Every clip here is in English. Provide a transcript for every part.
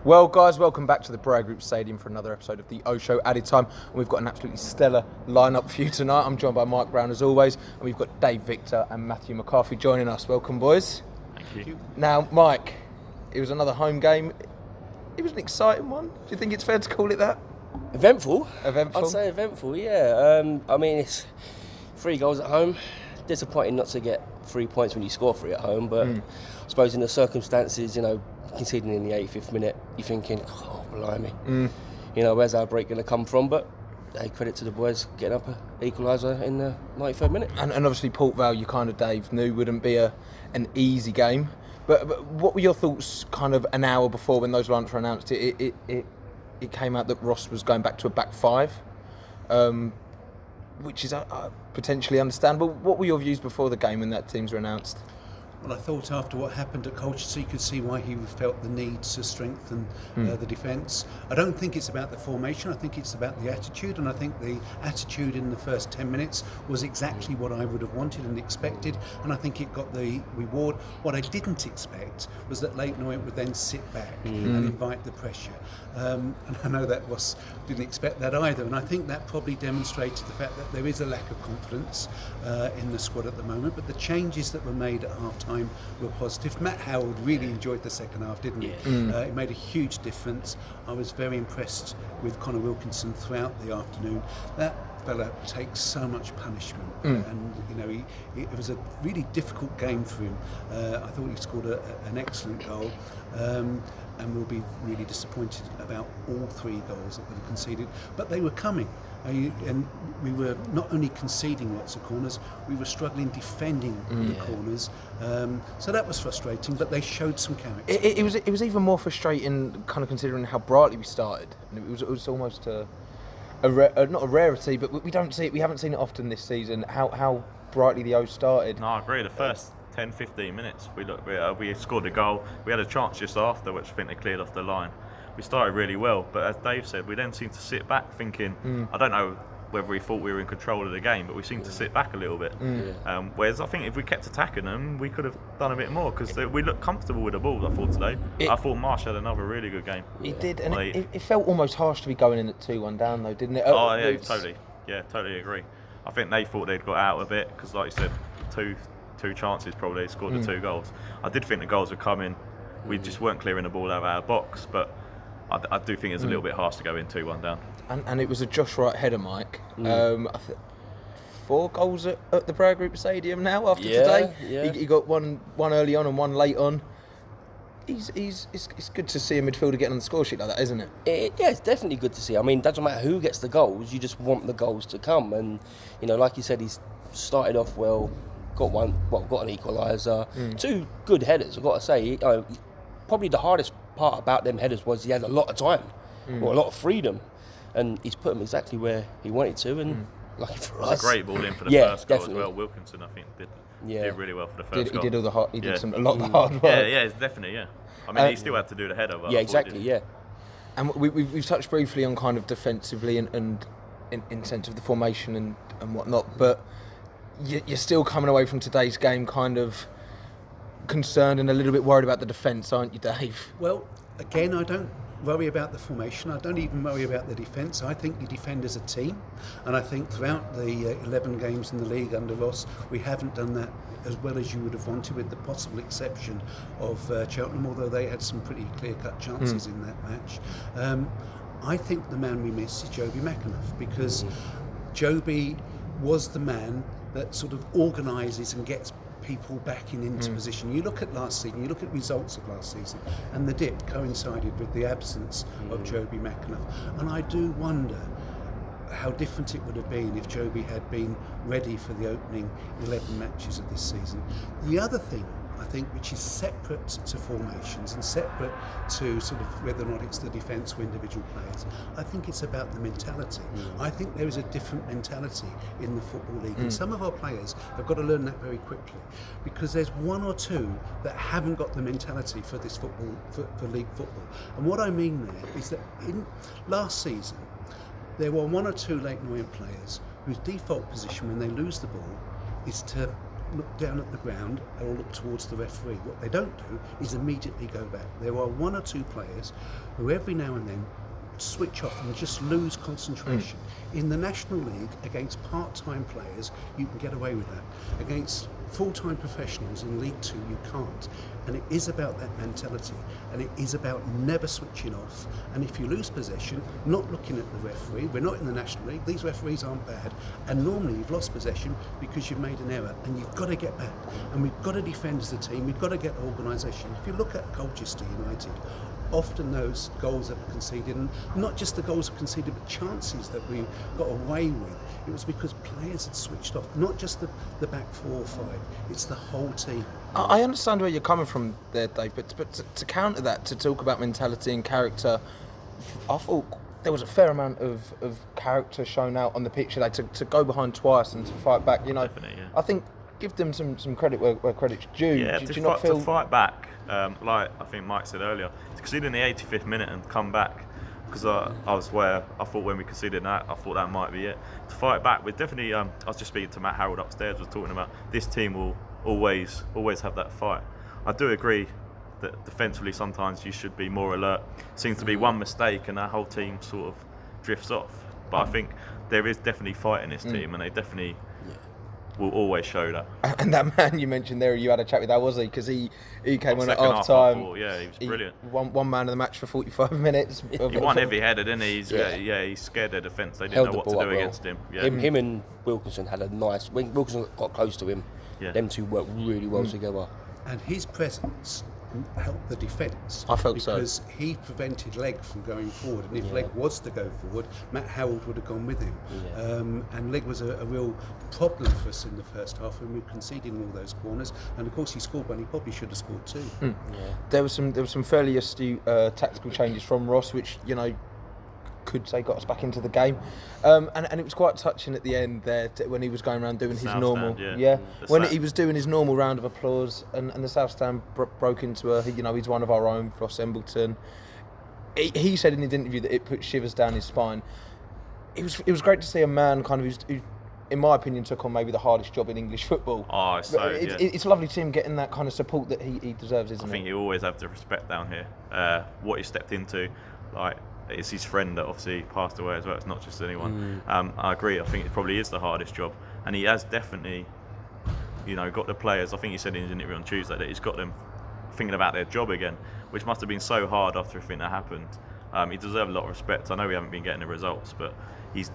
Well, guys, welcome back to the Borough Group Stadium for another episode of the O Show Added Time. And we've got an absolutely stellar lineup for you tonight. I'm joined by Mike Brown as always, and we've got Dave Victor and Matthew McCarthy joining us. Welcome, boys. Thank you. Now, Mike, it was another home game. It was an exciting one. Do you think it's fair to call it that? Eventful. Eventful? I'd say eventful, yeah. I mean, it's 3 goals at home. Disappointing not to get 3 points when you score 3 at home, but I suppose in the circumstances, conceding in the 85th minute, you're thinking, oh, blimey. Where's our break going to come from? But hey, credit to the boys getting up an equaliser in the 93rd minute. And obviously Port Vale, you kind of, Dave, knew wouldn't be an easy game. But what were your thoughts kind of an hour before when those lineups were announced? It came out that Ross was going back to a back 5, which is potentially understandable. What were your views before the game when that teams were announced? Well, I thought after what happened at Colchester, you could see why he felt the need to strengthen the defence. I don't think it's about the formation, I think it's about the attitude, and I think the attitude in the first 10 minutes was exactly what I would have wanted and expected, and I think it got the reward. What I didn't expect was that Leyton Orient would then sit back and invite the pressure. And I know that Ross didn't expect that either, and I think that probably demonstrated the fact that there is a lack of confidence in the squad at the moment, but the changes that were made at half-time were positive. Matt Howard really enjoyed the second half, didn't he? It made a huge difference. I was very impressed with Connor Wilkinson throughout the afternoon. That fella takes so much punishment, and it was a really difficult game for him. I thought he scored an excellent goal, and we'll be really disappointed about all 3 goals that were conceded, but they were coming. And we were not only conceding lots of corners, we were struggling defending the corners. So that was frustrating, but they showed some character. It was even more frustrating, kind of considering how brightly we started. And it was almost not a rarity, but we don't see it. We haven't seen it often this season. How brightly the O's started. No, I agree. The first 10-15 minutes, we scored a goal. We had a chance just after, which I think they cleared off the line. We started really well, but as Dave said, we then seemed to sit back thinking, I don't know whether we thought we were in control of the game, but we seemed to sit back a little bit. Whereas I think if we kept attacking them, we could have done a bit more, because we looked comfortable with the ball, I thought, today. I thought Marsh had another really good game. He did, and it felt almost harsh to be going in at 2-1 down, though, didn't it? Oh, yeah, totally. Yeah, totally agree. I think they thought they'd got out a bit, because like you said, two chances probably, they scored the 2 goals. I did think the goals were coming. We just weren't clearing the ball out of our box, but I do think it's a little bit harsh to go in 2-1 down. And it was a Josh Wright header, Mike. 4 goals at the Borough Group Stadium now after today. Yeah. He got one early on and one late on. It's good to see a midfielder getting on the score sheet like that, isn't it? Yeah, it's definitely good to see. I mean, it doesn't matter who gets the goals, you just want the goals to come. And, like you said, he's started off well, got an equaliser, 2 good headers, I've got to say. Probably the hardest part about them headers was he had a lot of time, or a lot of freedom, and he's put them exactly where he wanted to, and lucky for us. It's a great ball in for the first goal definitely. as well. Wilkinson, I think, did really well for the first He goal. did all the hard. He did a lot of the hard work. Yeah, it's definitely, yeah. I mean, he still had to do the header. But Yeah, exactly, yeah. And we've touched briefly on kind of defensively and in sense of the formation and whatnot, but you're still coming away from today's game kind of concerned and a little bit worried about the defence, aren't you, Dave? Well, again, I don't worry about the formation. I don't even worry about the defence. I think you defend as a team, and I think throughout the 11 games in the league under Ross, we haven't done that as well as you would have wanted, with the possible exception of Cheltenham, although they had some pretty clear-cut chances in that match. I think the man we miss is Joby McAnuff, because Joby was the man that sort of organises and gets people backing into position. You look at last season, you look at results of last season, and the dip coincided with the absence of Joby McAnuff. And I do wonder how different it would have been if Joby had been ready for the opening 11 matches of this season. The other thing, I think, which is separate to formations and separate to sort of whether or not it's the defence or individual players, I think it's about the mentality. I think there is a different mentality in the Football League, and some of our players have got to learn that very quickly, because there's 1 or 2 that haven't got the mentality for this football, for league football. And what I mean there is that in last season, there were 1 or 2 Leyton Orient players whose default position when they lose the ball is to look down at the ground or look towards the referee. What they don't do is immediately go back. There are one or two players who every now and then switch off and just lose concentration. In the National League, against part-time players, you can get away with that. Against full-time professionals in League Two, you can't. And it is about that mentality, and it is about never switching off. And if you lose possession, not looking at the referee. We're not in the National League. These referees aren't bad. And normally you've lost possession because you've made an error, and you've got to get back. And we've got to defend as a team. We've got to get organisation. If you look at Colchester United, often those goals that were conceded, and not just the goals were conceded, but chances that we got away with, it was because players had switched off, not just the back 4 or 5, it's the whole team. I understand where you're coming from there, Dave, but to counter that, to talk about mentality and character, I thought there was a fair amount of character shown out on the pitch today to go behind twice and to fight back. You know, Definitely, yeah. I think give them some credit where credit's due. Yeah, do to, you not fight, feel... to fight back, like I think Mike said earlier, to concede in the 85th minute and come back, because I was where I thought when we conceded that, I thought that might be it. To fight back, we're definitely, I was just speaking to Matt Harold upstairs, was talking about this team will always have that fight. I do agree that defensively sometimes you should be more alert. Seems to be one mistake and that whole team sort of drifts off. But I think there is definitely fight in this team, and they definitely will always show that. And that man you mentioned there, you had a chat with, how was he? Because he came on at Second half half, I time. thought, yeah, he was brilliant. One man of the match for 45 minutes. He won heavy headed, didn't he? He's scared their defence. They didn't know what to do against him. Yeah. Him and Wilkinson had a nice. When Wilkinson got close to him, them two worked really well together. And his presence helped the defence. I felt so. Because he prevented Legg from going forward. And if Legg was to go forward, Matt Harold would have gone with him. Yeah. And Legg was a real problem for us in the first half when we were conceding all those corners. And of course he scored one, he probably should have scored 2. Yeah. There was some fairly astute tactical changes from Ross, which, you know, could say got us back into the game, and it was quite touching at the end there when he was going around doing his South normal, stand, when he was doing his normal round of applause, and the South Stand broke into he's one of our own, Ross Embleton. He said in his interview that it put shivers down his spine. It was great to see a man kind of who, in my opinion, took on maybe the hardest job in English football. Oh, It's lovely to see him getting that kind of support that he deserves, isn't it? I think you always have to respect down here what he stepped into. Like, it's his friend that obviously passed away as well. It's not just anyone. I agree. I think it probably is the hardest job, and he has definitely, got the players. I think he said in his interview on Tuesday that he's got them thinking about their job again, which must have been so hard after everything that happened. He deserves a lot of respect. I know we haven't been getting the results, but he's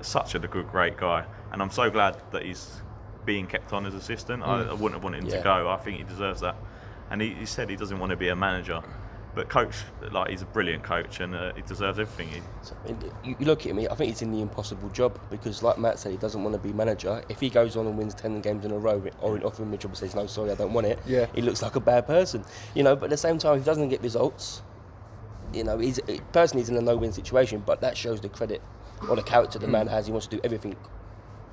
such a great guy, and I'm so glad that he's being kept on as assistant. I wouldn't have wanted him to go. I think he deserves that, and he said he doesn't want to be a manager. But coach, he's a brilliant coach, and he deserves everything. You look at me, I think he's in the impossible job, because like Matt said, he doesn't want to be manager. If he goes on and wins 10 games in a row, or offer him a job and says, no, sorry, I don't want it, he looks like a bad person. But at the same time, if he doesn't get results, he's in a no-win situation, but that shows the credit or the character the man has. He wants to do everything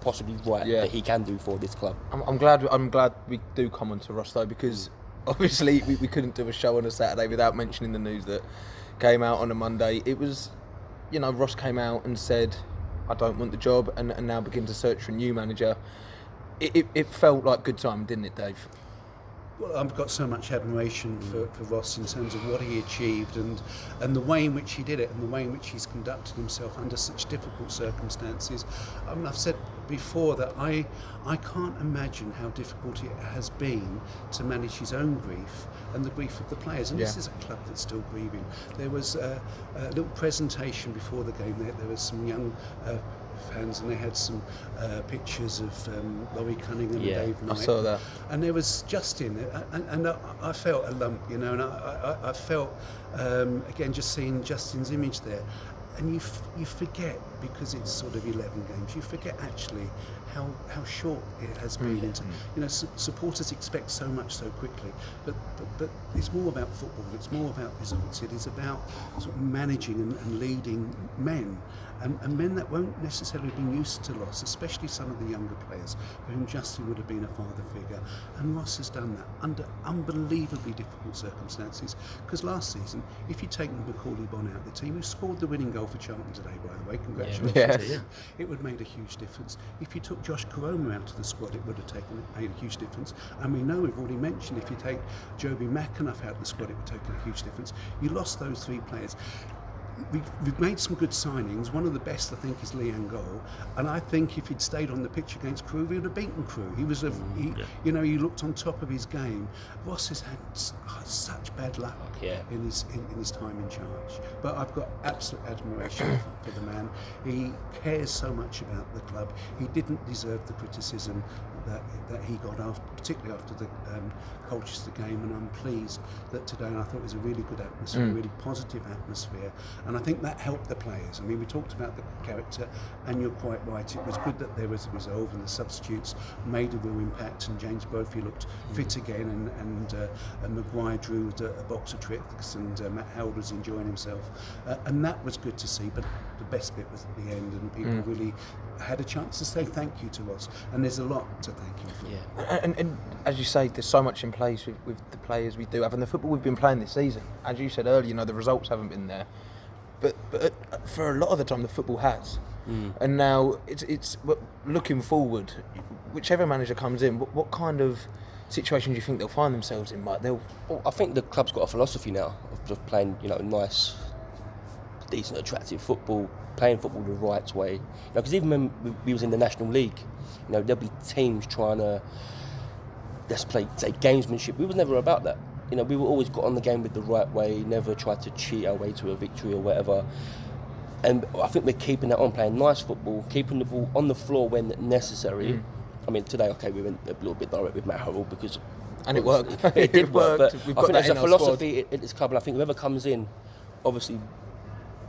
possibly right that he can do for this club. I'm glad we do come on to Ross, though, because obviously we couldn't do a show on a Saturday without mentioning the news that came out on a Monday. It was, Ross came out and said, I don't want the job, and now begin to search for a new manager. It felt like good time, didn't it, Dave? Well, I've got so much admiration for Ross in terms of what he achieved and the way in which he did it and the way in which he's conducted himself under such difficult circumstances. I've said before that I can't imagine how difficult it has been to manage his own grief and the grief of the players. And this is a club that's still grieving. There was a little presentation before the game. There was some young fans, and they had some pictures of Laurie Cunningham and Dave Knight. I saw that. And there was Justin, and I felt a lump, and I felt, again, just seeing Justin's image there. And you forget, because it's sort of 11 games, you forget actually how short it has been. Supporters expect so much so quickly, but it's more about football. It's more about results. It is about sort of managing and leading men, and men that won't necessarily have been used to loss, especially some of the younger players for whom Justin would have been a father figure. And Ross has done that under unbelievably difficult circumstances. Because last season, if you take Macaulay Bonne out of the team, who scored the winning goal for Charlton today, by the way, congratulations to him, it would have made a huge difference. If you took took Josh Koroma out of the squad, it would have made a huge difference. And we know, we've already mentioned, if you take Joby McAnuff out of the squad, it would take a huge difference. You lost those 3 players. We've made some good signings. One of the best, I think, is Leanne Goal, and I think if he'd stayed on the pitch against Crewe, he would have beaten Crewe. He was he looked on top of his game. Ross has had such bad luck in his time in charge, but I've got absolute admiration for the man. He cares so much about the club. He didn't deserve the criticism that he got, particularly after the Colchester game, and I'm pleased that today, and I thought it was a really good atmosphere, a really positive atmosphere, and I think that helped the players. I mean, we talked about the character, and you're quite right, it was good that there was a resolve, and the substitutes made a real impact, and James Brophy looked fit again, and Maguire drew a box of tricks, and Matt Howard was enjoying himself, and that was good to see. But the best bit was at the end, and people really had a chance to say thank you to Ross, and there's a lot to thank him for. Yeah. And as you say, there's so much in place with the players we do have, and the football we've been playing this season. As you said earlier, the results haven't been there, but for a lot of the time the football has. And now it's looking forward. Whichever manager comes in, what kind of situation do you think they'll find themselves in, Mike? Well, I think the club's got a philosophy now of just playing, nice, decent, attractive football, playing football the right way. Because even when we was in the National League, there'll be teams trying to let's play, say, gamesmanship. We was never about that. We were always got on the game with the right way, never tried to cheat our way to a victory or whatever. And I think we're keeping that on, playing nice football, keeping the ball on the floor when necessary. I mean, today, we went a little bit direct with Matt Harold because... And it worked. It did work. But We've I got think that there's in a our philosophy at this club, and I think whoever comes in, obviously,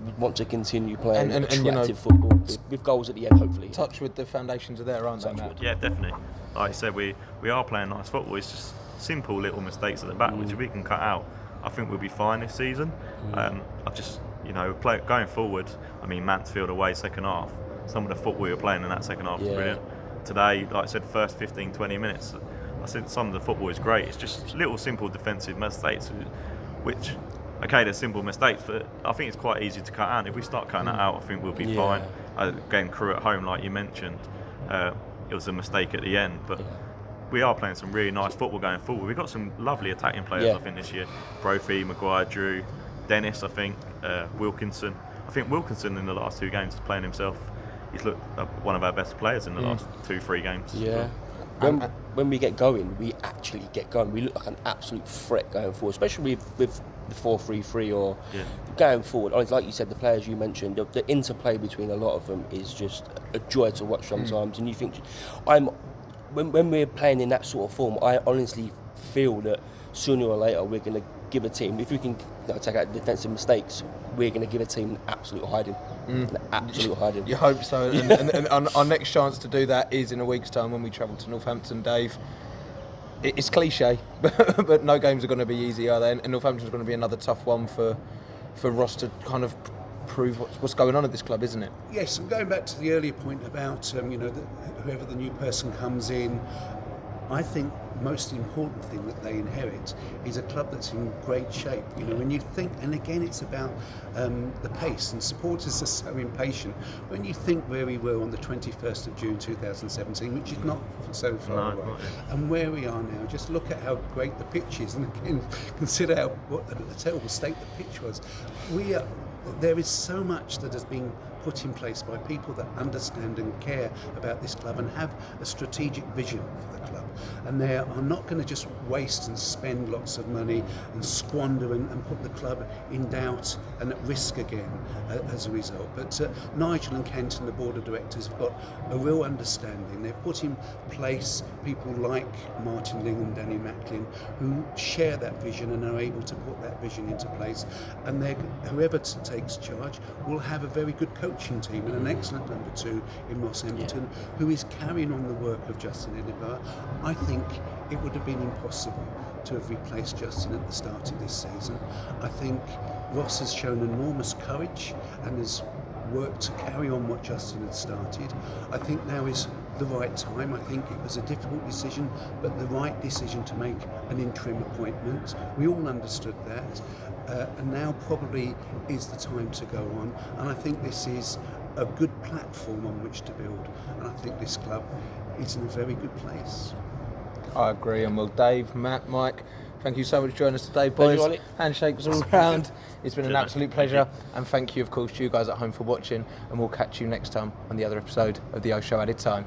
would want to continue playing attractive football with goals at the end, hopefully. Touch with the foundations are there, aren't they, Matt? Yeah, definitely. Like I said, we are playing nice football. It's just simple little mistakes at the back, which if we can cut out, I think we'll be fine this season. I just, going forward, Mansfield away second half, some of the football we were playing in that second half was brilliant. Today, like I said, first 15, 20 minutes, I said some of the football is great. It's just little simple defensive mistakes, which, okay, they're simple mistakes, but I think it's quite easy to cut out. If we start cutting that out, I think we'll be fine. Again, Crewe at home, like you mentioned, it was a mistake at the end, but we are playing some really nice football going forward. We've got some lovely attacking players, I think, this year. Brophy, Maguire, Drew, Dennis, I think, Wilkinson. I think Wilkinson in the last 2 games is playing himself. He's looked one of our best players in the last 2-3 games. Yeah. When we get going, we actually get going. We look like an absolute threat going forward, especially with the 4-3-3 or going forward. Like you said, the players you mentioned, the interplay between a lot of them is just a joy to watch sometimes. And you think, when we're playing in that sort of form, I honestly feel that sooner or later we're going to give a team, if we can take out defensive mistakes, we're going to give a team an absolute hiding. An absolute hiding. You hope so. And our next chance to do that is in a week's time when we travel to Northampton, Dave. It's cliche, but no games are going to be easy, are they? And Northampton's going to be another tough one for Ross to kind of prove what's going on at this club, isn't it? Yes, and going back to the earlier point about whoever the new person comes in, I think most important thing that they inherit is a club that's in great shape. When you think, and again, it's about the pace, and supporters are so impatient. When you think where we were on the 21st of June 2017, which is not so far away, and where we are now, just look at how great the pitch is, and again, consider what a terrible state the pitch was. There is so much that has been put in place by people that understand and care about this club and have a strategic vision for the club, and they are not going to just waste and spend lots of money and squander and put the club in doubt and at risk again as a result. But Nigel and Kent and the board of directors have got a real understanding. They've put in place people like Martin Ling and Danny Macklin who share that vision and are able to put that vision into place, and whoever takes charge will have a very good coaching team and an excellent number 2 in Ross Emberton, who is carrying on the work of Justin Edinburgh. I think it would have been impossible to have replaced Justin at the start of this season. I think Ross has shown enormous courage and has worked to carry on what Justin had started. I think now is the right time. I think it was a difficult decision, but the right decision to make an interim appointment. We all understood that. and now probably is the time to go on. And I think this is a good platform on which to build. And I think this club is in a very good place. I agree. And well, Dave, Matt, Mike, thank you so much for joining us today, boys. Pleasure, Ollie. Handshakes all round. It's been an Cheers, absolute mate. pleasure. And thank you, of course, to you guys at home for watching. And we'll catch you next time on the other episode of the O Show Added Time.